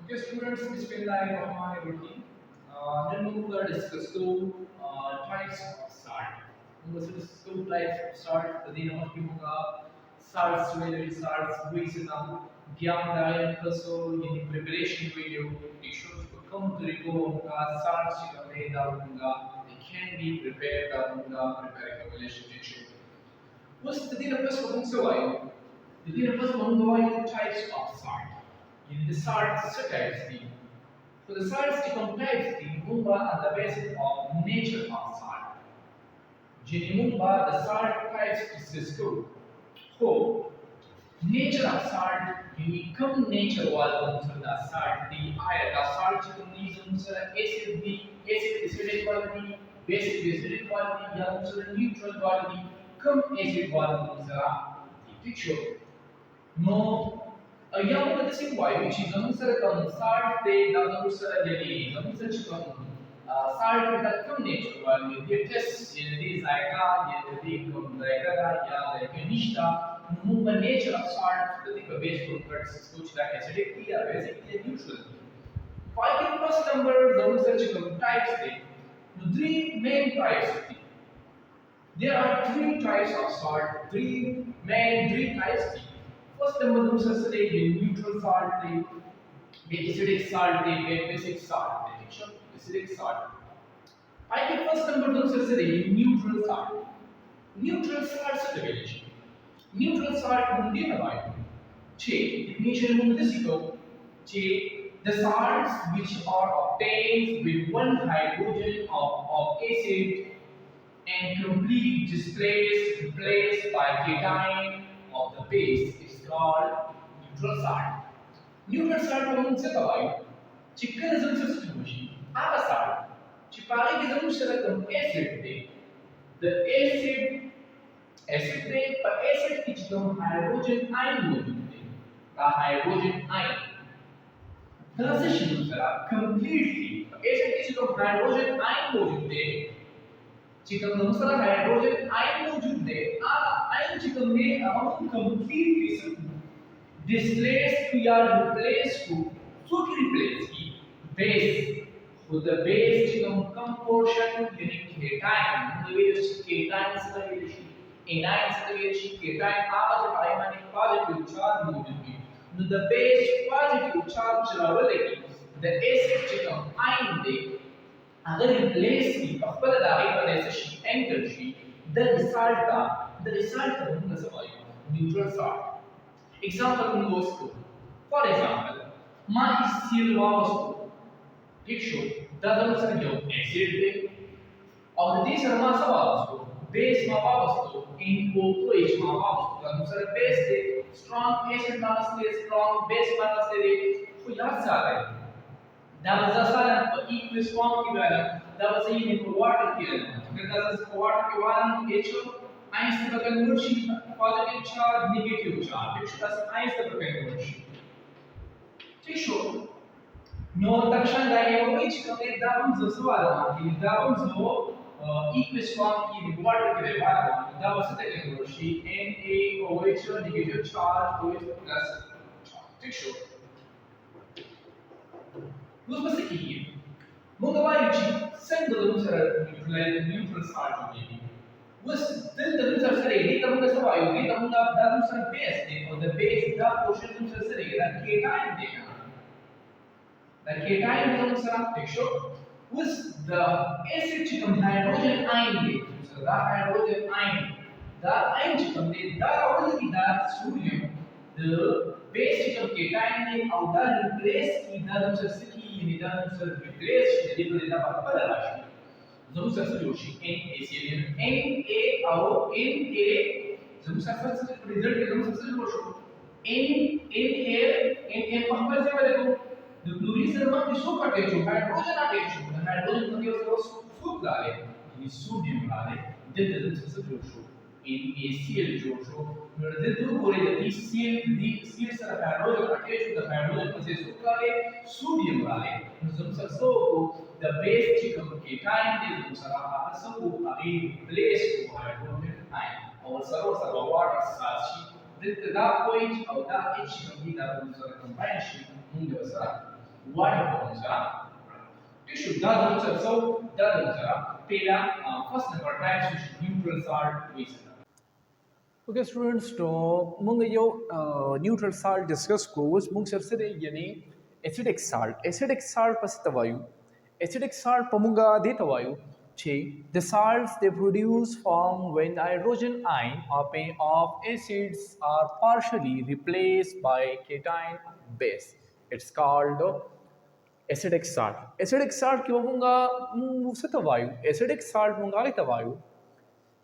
Okay, students, Bismillahirrahmanirrahim. Then we will discuss two types of salt. We will discuss two types of salt. The name of salts, whether salts, wisdom, ज्ञानदायक कसो यानी preparation video एक शोध को कम तरीकों का salts का मैं डालूंगा. They can be prepared डालूंगा preparing formulation teacher. What's the name of this one? So I. The name of this one types of salt. In the salt types the so the salts complex the Mumba are the basis of nature of salt. Mumba the salt types exist too. So nature of salt the come nature was the salt the salt mechanisms acid the acidic quality basic acidic quality या the neutral quality come acid quality the picture. No yang madasin why which is sir kam salt te da sir jadi sir chikam salt da kam nature wali the test the zaika the kam zaika da ya zaika nishta no the nature of salt the base products which that acidic or basic or neutral. Why can first number the sir chikam types the three main types. There are three types of salt, three types. First number दूसरा the neutral salt the acidic salt the basic salt the acidic salt. I think first number दूसरा the neutral salt. Neutral salt stability. Neutral salt मुंडे नवाई. छे definition मुंडे सिको. छे the salts which are obtained with one hydrogen of acid and complete replaced by cation of the base is called neutral salt. Neutral salt को से दवाई chicken substitution आगा salt चिपारी की जरूर से रकम acid दे the acid दे पर acid की जगह hydrogen ion मौजूद दे का hydrogen ion transition दूसरा completely acid की जगह hydrogen ion मौजूद दे चिकन दूसरा हाइड्रोजन आयन मौजूद है आयन चिकन में हम कंप्लीटली डिस्प्लेस या रिप्लेस को रिप्लेस की base so the base chicken कंपोर्शन यानी केटाइन निवेश केटाइन से निवेश एनाइन से निवेश केटाइन आज आयन में पॉजिटिव चार्ज मौजूद है no the base positive charge चलावलेगी the acid चिकन आयन दे अगर replace की अपर दागे पर ऐसे she enter she the result होगा सवाई neutral salt example हम उसको for example मान स्टील वास्तु ठीक शो दादर सर जो acid दे और दी शर्मा सवाल उसको base मापा वस्तु in OH मापा वस्तु दादर सर base दे strong acid मानस दे strong base मानस दे तो याद से आ रहा है that was a silent equal form equivalent that was in water equivalent because as water equivalent H ions to the conversion positive charge negative charge which plus ions to the conversion ठीक show no तक्षण डायनेमिक कमे दाम जो सवाल की दाम जो equal form in water equivalent that was the conversion NaOH negative charge OH plus charge ठीक शो उसमें से की मंगवाई single neutral salt होगी उस दिल दूसरा सरेगी तब उनका सवाल होगी तब उनका दूसरा base दे और the base का portion दूसरा सरेगा cation देगा the cation दूसरा देखो उस the acid chicken hydrogen ion दे दूसरा hydrogen ion चिकन दे दा और की दा sodium the base chicken cation ने और दा replace की दा दूसरा निदान सर रिप्लेस यदि बदला बदला राशि जरूर सर जोशी NaCl Na और Na जरूर सर रिजल्ट जरूर सर जोशो Na पंपर से वाले को the fluorescent में किसको काटे जो हाइड्रोजन आटे जो हाइड्रोजन में केवल सूप डाले ये सोडियम डाले दे जरूर सर जोशो NaCl जोशो मेरे दो बोले दी Cl सर हाइड्रोजन आटे जो हाइड्रोजन में से सूप डाले सोडियम डाले जरूर sir so the base chicken cation दे जरूर सर आप सब को अभी replace को हाइड्रोजन आयन और सर वाटर साची दे दा कोई और दा H की दा जरूर सर combination मुझे सर water په موږ سره ټیک شو دا زموږ سره څو دا زموږ سره پیلا فرست نمبر ټایپس نیوټرل سالټ وایي Okay students तो मुंग यो न्यूट्रल साल्ट डिस्कस को उस मुंग सरसरे यानी एसिडिक साल्ट पस तवायु एसिडिक साल्ट पमुंगा दे तवायु छे the salts they produce form when hydrogen ion of acids are partially replaced by cation base it's called acidic salt की पमुंगा मुंग से तवायु acidic salt मुंगा ले तवायु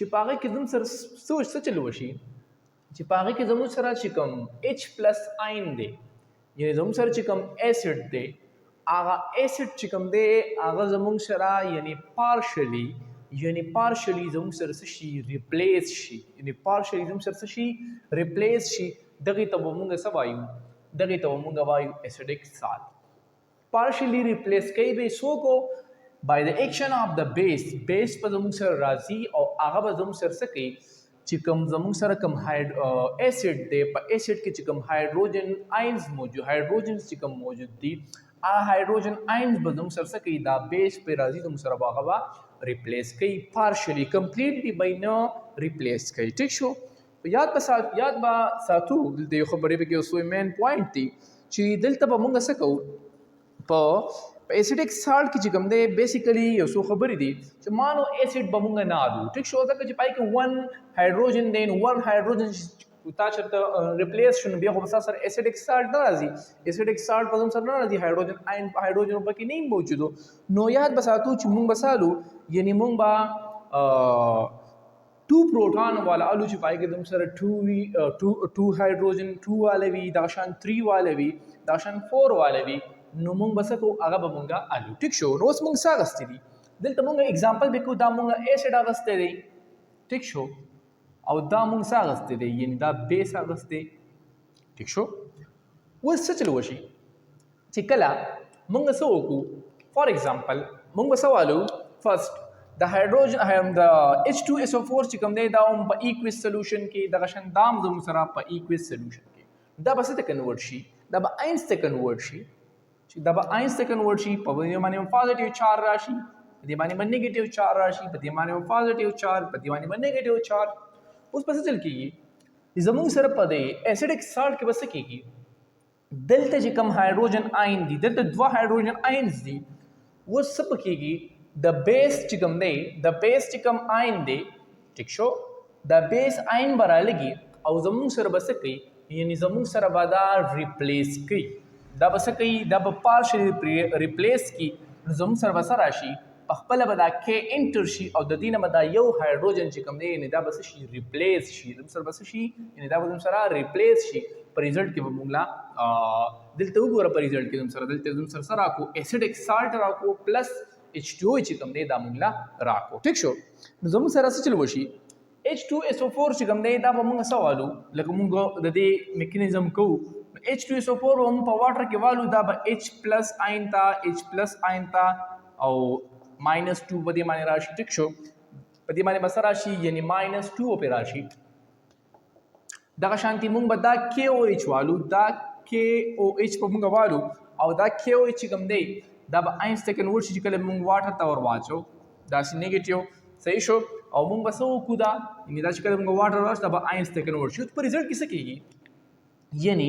چې پاغه کې زموږ سره سوچ څه چلو شي چې پاغه کې زموږ سره چې کوم H+ آین دی یعنی زموږ سره چې کوم اسید دی هغه اسید چې کوم دی هغه زموږ سره یعنی پارشلی زموږ سره څه شي ریپلیس شي یعنی پارشلی زموږ سره څه شي ریپلیس شي دغه ته موږ څه وایو دغه ته موږ وایو اسیډیک سالت پارشلی ریپلیس کوي به سو کو by the action of the base په زموږ سره راځي او هغه به زموږ سره څه کوي چې کوم زموږ سره کوم اسید دی په اسید کې چې کوم هایدروجن آینز چې کوم موجود دي هایدروجن آینز به زموږ سره څه کوي دا بیس په راځي زموږ سره هغه به ریپلیس کوي پارشلی کمپلیټلی به نه ریپلیس کوي ټیک شو یاد به ساتو دلته یو خبرې به کې اوس مین پوینټ دی چې دلته به موږ څه کوو په acidic salt की چې کوم دی بیسیکلی یو څو خبرې دي چې مانو اسید به مونږ نه ادو ټیک شو ځکه چې پای کې 1 هایدروجن دی 1 هایدروجن تا چرته ریپلیس شون بیا خو بس سره اسیډیک سالټ نه راځي اسیډیک سالټ په سره نه راځي هایدروجن پکې نه موجودو نو یاد بساتو چې مونږ بسالو یعنی مونږ با 2 پروټون والا الو چې پای کې دم سره 2 هایدروجن 2 والے وی داشان 3 والے وی داشان 4 والے وی نو مونږ بس کو هغه به مونږه الو ټیک شو نو اوس مونږ څه غستې دي دلته مونږ اگزامپل به کو دا مونږ اسید غستې دي ټیک شو او دا مونږ څه غستې دي یعنی دا بیس غستې ټیک شو اوس څه چلو شي چې کله مونږ څه وکړو فار ایگزامپل مونږ سوالو فرست د هایدروجن د H2SO4 چې کوم دی دا په ایکویس سولوشن کې د غشن دام زمو سره په ایکویس سولوشن کې دا به څه ته کنورټ شي دا به آینز ته کنورټ شي چې دا به آینز ته کنورټ شي په دې باندې پوزټیو چارج راشي په دې باندې نیگیټیو چارج راشي په دې باندې پوزټیو چارج په دې باندې نیگیټیو چارج اوس پس چل کېږي زموږ سره په دې اسیډیک سالټ کې بس کېږي دلته چې کم هایدروجن آین دي دلته 2 هایدروجن آینز دي اوس څه پکېږي د بیس چې کوم دی د بیس چې کوم آین دی ټیک شو د بیس آین برالګي او زموږ سره بس کوي یعنی زموږ سره به دا ریپلیس کوي دا بس کوي دا به پارشل ریپلیس کی زموږ سره بس راشي په خپل به دا کې انټر شي او د دینه به دا یو هایدروجن چې کوم دی یعنی دا بس شي ریپلیس شي زموږ سره بس شي یعنی دا زموږ سره ریپلیس شي پر رزلټ کې به موږ دلته وګوره پر رزلټ کې زموږ سره راکو اسیډیک سالټ راکو پلس H2O چې کوم دی دا موږ راکو ټیک شو نو زموږ سره څه چل وشي H2SO4 چې کوم دی دا به موږ سوالو لکه موږ د دې میکانیزم کوو H2SO4 هم په واټر کې والو دا به H+ آین تا H+ آین تا او -2 په دې باندې راشي ټیک شو په دې باندې بس راشي یعنی -2 په راشي دغه شانتي موږ به دا KOH والو دا KOH په موږ والو او دا KOH چې کوم دی دا به آینز ته کنورټ شي چې کله موږ واټر ته ور واچو دا سي نیگیټیو صحیح شو او موږ بس وکړو دا یعنی دا چې کله موږ واټر واچو دا به آینز ته کنورټ شي په رزلټ کې څه کېږي یعنی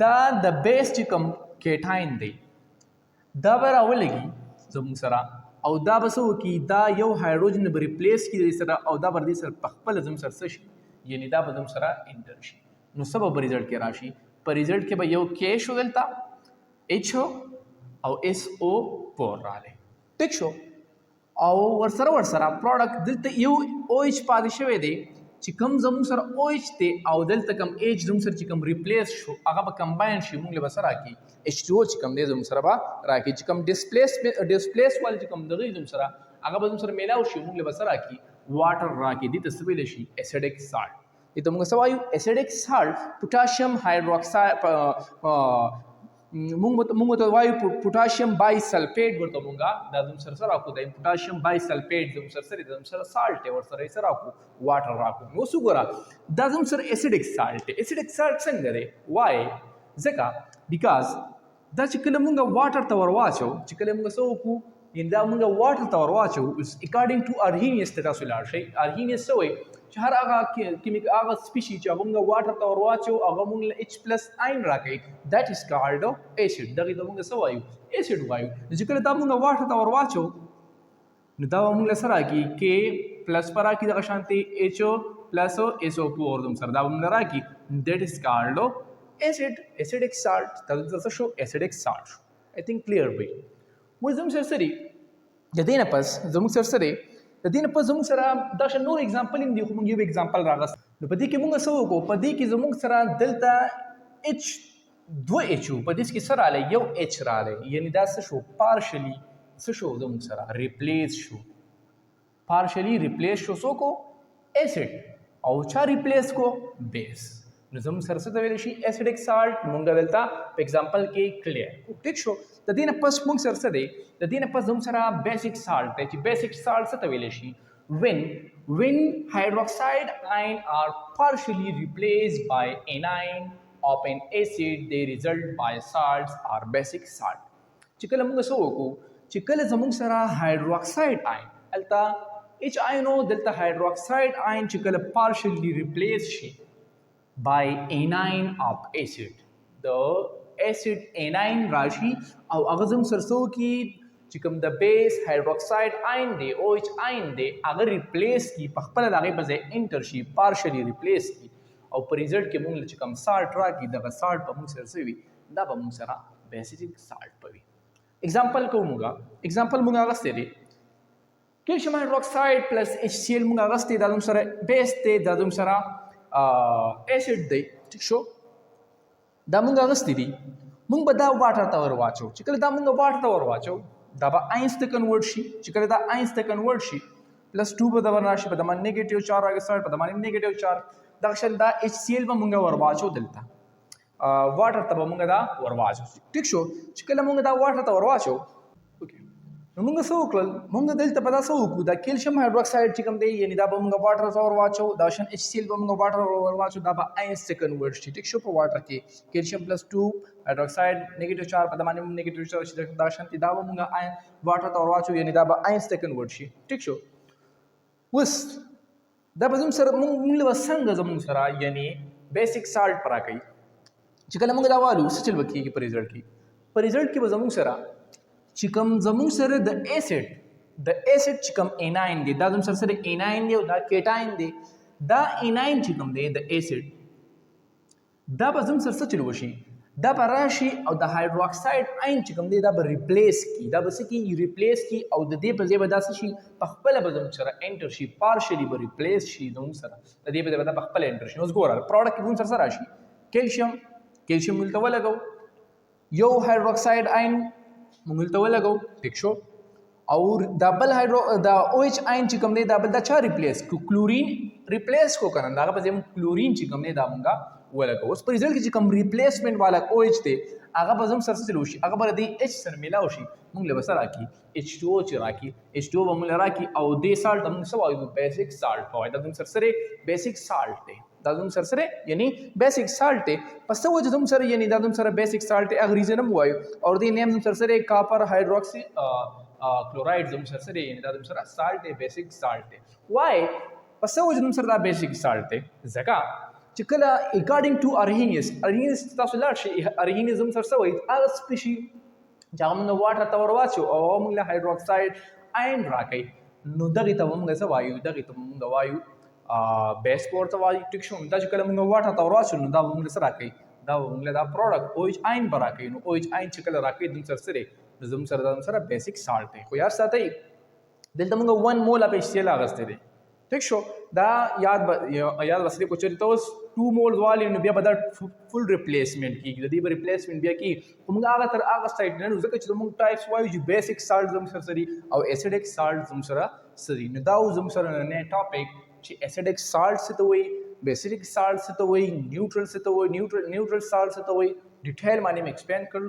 دا د بیس چې کوم کیټاین دی دا به راولګي زموږ سره او دا به څه وکړي دا یو هایدروجن به ریپلیس کړي سره او دا به دې سره په خپل زموږ سره څه شي یعنی دا به زموږ سره انټر شي نو څه به په رزلټ کې راشي په رزلټ کې به یو کې شو دلته HO او SO4 راغلی ټیک شو او ورسره پروډکټ دلته یو OH پاتې شوی دی چې کوم زموږ سره OH دی او دلته کوم H زموږ سره چې کوم ریپلیس شو هغه به کمباین شي موږ له بسره راکړي H2O چې کوم دی زموږ سره به راکړي چې کوم ډسپلیس وال چې کوم دغه زموږ سره هغه به زموږ سره میلاو شي موږ له بسره راکړي واټر راکړي دي ته ویل شي اسیډیک سالټ دې موږ سوایو اسیډیک سالټ پوتاشیم هایدروکساید موږ ته وایو پوتاشیم بای سلفیټ ورته موږ دا زموږ سره راکو د پوتاشیم بای سلفیټ زموږ سره سالټ ورسره یې راکو واټر راکو نو څه ګوره دا زموږ سره اسیډیک سالټ څنګه دی وای ځکه بیکاز دا چې کله مونږ واټر ته ور واچو چې کله مونږ څه وکړو یعنې دا مونږ واټر ته ور واچو اکارډینګ ټو ارهینیس ته تاسو لاړ شئ. ارهینیس څه وایي چې هر هغه هغه سپیشي چې مونږ واټر ته ور واچو هغه مونږ له H پلس آین راکوي دیٹ از کالډ ایسډ. دغې ته مونږ څه وایو ایسډ وایو. چې کله دا مونږ واټر ته ور واچو نو دا مونږ له څه راکړي کې پلس پر راکړي دغه شانتې H پلس SO4 زموږ سره دا مونږ له راکړي دیٹ از کالډ acid, acidic salt. That is show acidic salt. I think clear way. و زموږ سره سره د دې نه پس زموږ سره سره د دې نه پس زموږ سره دا نور اگزامپل هم دی خو موږ یو اگزامپل راغست. نو په دې کې موږ څه وکړو په دې کې زموږ سره دلته H دو H په دې کې سره رالی یو H رالی یعنی دا څه شو پارشلی څه شو زموږ سره ریپلیس شو پارشلی ریپلیس شو څه کو ایسډ او چا ریپلیس کو بیس. نو زموږ سره څه ته ویلی شي ایسیډک سالټ. مونږ دلته په اگزامپل کې کلیر ټیک شو. د دې نه پس مونږ سره څه دی د دې نه پس زموږ سره بیسک سالټ دی چې بیسک سالټ څه ته ویلی شي when hydroxide ion are partially replaced by anion of an acid they result by salts or basic salt. چې کله مونږ څه وکړو چې کله زموږ سره هایدروکساید آیون هلته H آیون دلته هایدروکساید آیون چې کله partially replace شي by anion of acid. The acid anion راشي او هغه زموږ سره څه وکړي چې کوم د بیس هایدروکساید آیون دی OH آیون دی هغه ریپلیس کړي په خپله د هغې په ځای انټر شي پارشلی ریپلیس کړي او په ریزلټ کې مونږ له چې کوم سالټ راکړي دغه سالټ به مونږ سره څه وي دا به مونږ سره بیسیک سالټ به وي. اگزامپل کوو مونږ اگزامپل مونږ اغستی دی کیلشیم هایدروکساید پلس HCl مونږ اغستی دا زموږ سره بیس دی دا زموږ سره ایسډ دی ټیک شو. دا مونږ اغستی دي مونږ به دا واټر ته ور واچو چې کله دا مونږ واټر ته ور واچو دا به آینس ته کنورټ شي چې کله دا آینس ته کنورټ شي پلس 2 به دبر راشي په دمن نیگیټیو چارج راګي سره په دمن نیگیټیو چارج دا شل دا HCl به مونږ ور واچو دلته واټر ته به مونږ دا ور واچو ټیک شو. چې کله مونږ دا واټر ته ور واچو نو مونږ څه وکړل مونږ دلته په دا څه وکړو دا کیلشیم هایدروکساید چې کوم دی یعنې دا به مونږ واټر ته ور واچو دا شان HCl به مونږ واټر ور واچو دا به آینس ته کنورټ شي ټیک شو. په واټر کې کیلشیم پلس 2 هایدروکساید نیگیټیو چارج په دمانه نیگیټیو چارج شي دا شانتي دا به مونږ واټر ته ور واچو یعنې دا به آینس ته کنورټ شي ټیک شو. وس دا به زموږ سره مونږ له څنګه زموږ سره یعنې بیسیک سالټ پر راکوي چې کله مونږ دا والو څه چل وکړي په ریزلټ کې به زموږ سره چې کوم زموږ سره د ایسډ چې کوم اناین دی دا زموږ سره اناین دی او دا کیټاین دی دا اناین چې کوم دی د ایسډ دا به زموږ سره څه چل وشي دا به راشي او د هایدروکساید آین چې کوم دی دا به ریپلیس کی دا به څه کی ریپلیس کی او د دې په ځای به دا څه شي په خپله به زموږ سره انټر شي پارشلی به ریپلیس شي زموږ سره د دې په ځای به دا په خپله انټر شي. اوس ګوره پروډکټ کې زموږ سره راشي کیلشیم دلته ولګو یو هایدروکساید آین مونږ دلته ولګو ټیک شو او دا بل دا OH آین چې کوم دی دا بل دا چا ریپلیس کو کلورین ریپلیس کو کنه دا په ځای کلورین چې کوم دی دا مونږه ولګو. اوس په ریزلټ کې چې کوم ریپلیسمنټ والا OH دی هغه به زموږ سره څه وشي هغه به د H سره میلاو شي مونږ له به څه راکړي H2O چې راکړي H2O به مونږ له راکړي او دې سالټ مونږ څه وایو بیسیک سالټ وایو دا زموږ سره بیسیک سالټ دی دا زموږ سره یعنی بیسیک سالټ دی پس څه وجه زموږ سره یعنی دا زموږ سره بیسیک سالټ دی هغه ریزن هم وایو او دې نیم زموږ سره کاپر هایدروکسی کلوراید زموږ سره یعنی دا زموږ سره سالټ دی بیسیک سالټ دی. وای پس څه وجه زموږ سره دا بیسیک سالټ دی ځکه چې کله اکارډینګ ټو ارهینیس تاسو لاړ شئ ارهینیس زموږ سره څه وایي هغه سپیشي چې هغه مونږ واټر ته ور واچو او هغه مونږ له هایدروکساید آین راکوي نو دغې ته به مونږ څه وایو دغې ته به مونږ وایو بیس پور ته وایو ټیک شو. دا چې کله مونږ واټر ته ور واچو نو دا به مونږ له څه راکوي دا به مونږ له دا پروډکټ OH آین به راکوي نو OH آین چې کله راکوي زموږ سره نو زموږ سره بیسیک سالټ دی. خو یاد ساتئ دلته مونږ 1 مول اف HCl اخیستی دی ٹھیک شو دا یاد وسلې کو چېرې ته اوس 2 مولز والی نو بیا به دا فل ریپلیسمنټ کېږي د دې به ریپلیسمنټ بیا کېږي خو موږ هغه تر هغه سایډ نه ځکه چې زموږ ټایپس وایو چې بیسیک سالټ زموږ سره سري او ایسیډک سالټ زموږ سره سري نو دا زموږ سره نن ټاپک چې ایسیډک سالټ څه ته وایي بیسیک سالټ څه ته وایي نیوټرل څه ته وایي نیوټرل سالټ څه ته وایي ډیټیل باندې مې ایکسپلین کړل